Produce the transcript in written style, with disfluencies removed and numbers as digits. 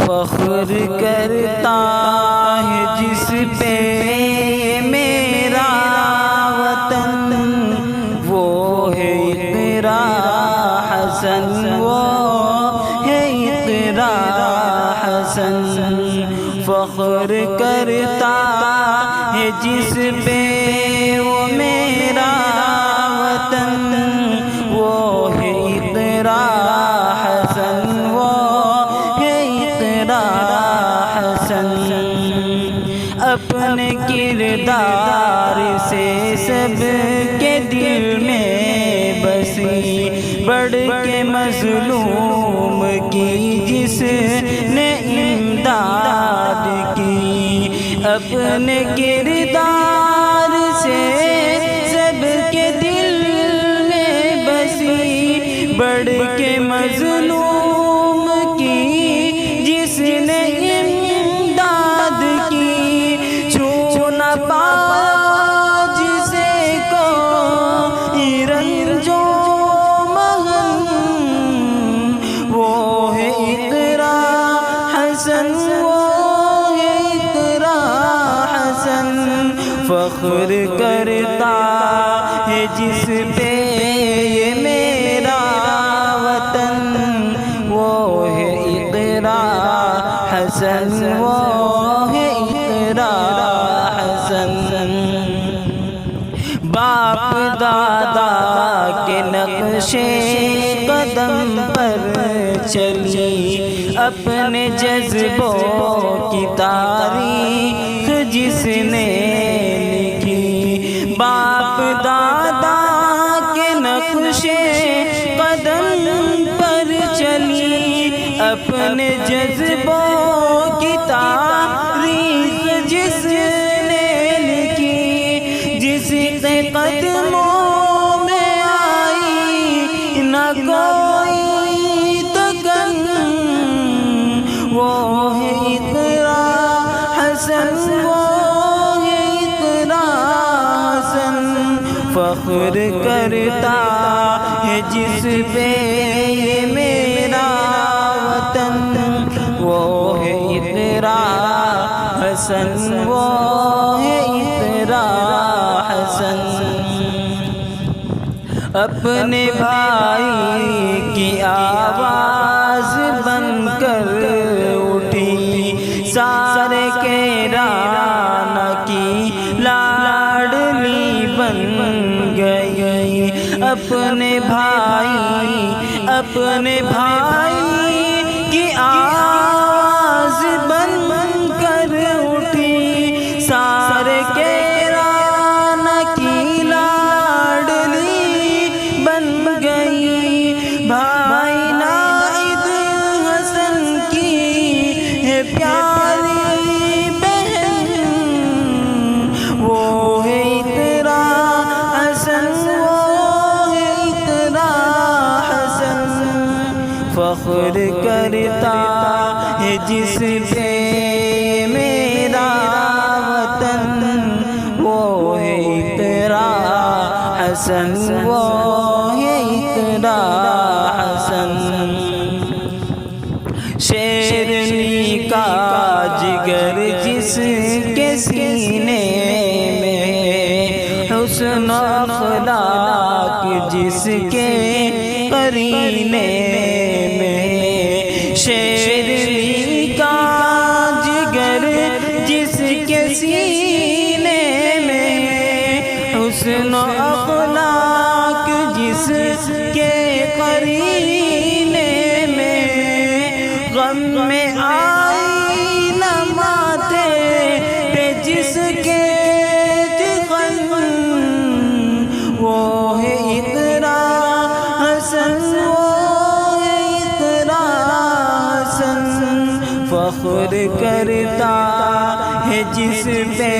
فخر کرتا ہے جس پہ میرا وطن، وہ ہے اقرا حسن، وہ ہے اقرا حسن۔ فخر کرتا ہے جس پہ وہ میرا وطن، وہ ہے اقرا حسن، وہ ہے اقرا حسن۔ اپنے کردار سے سب کے دل میں بسی، بڑھ کے مظلوم کی جس نے امداد کی۔ اپنے کردار سے سب کے دل میں بسی، بڑھ کے مظلوم کی جس نے امداد کی۔ چھو نہ پاؤ جسے کوئی رنج و محن، وہ ہے اقرا حسن، وہ ہے اقرا حسن۔ فخر کرتا ہے جس پہ یہ میرا وطن، وہ ہے اقرا حسن، وہ ہے اقرا حسن۔ باپ دادا کے نقش قدم پر چلی، اپنے جذبوں کی تاریخ جس نے لکھی۔ باپ دادا کے نقش قدم پر چلی، اپنے جذبوں کی تاریخ جس نے لکھی۔ جس کے قدموں میں آئی نہ کوئی تکن، وہ ہے اقرا حسن، وہ ہے اقرا حسن۔ فخر کرتا ہے جس پہ یہ میرا وطن، وہ ہے اقرا حسن، وہ ہے اقرا حسن۔ اپنے بھائی کی آواز بن کر اٹھی، سارے کیرانہ کی لاڈلی بن گئی۔ اپنے بھائی کی آواز بن کر اٹھی، سارے کیرانہ کی لاڈلی بن گئی۔ بھائی نائد حسن کی ہے پیاری بہن، وہ ہے اقرا حسن، وہ ہے اقرا حسن۔ فخر کرتا ہے جس پہ میرا وطن، وہ ہے اقرا حسن، وہ ہے اقرا حسن۔ شیرنی کا جگر جس کے سینے میں، حسن و اخلاق جس کے قرینے میں۔ شیرنی کا جگر جس کے سینے میں، حسن و اخلاق جس کے قرینے میں۔ غم میں آئی نہ ماتھے پہ جس کے جغن، وہ ہے اقرا حسن، وہ ہے اقرا حسن۔ فخر کرتا ہے جس پہ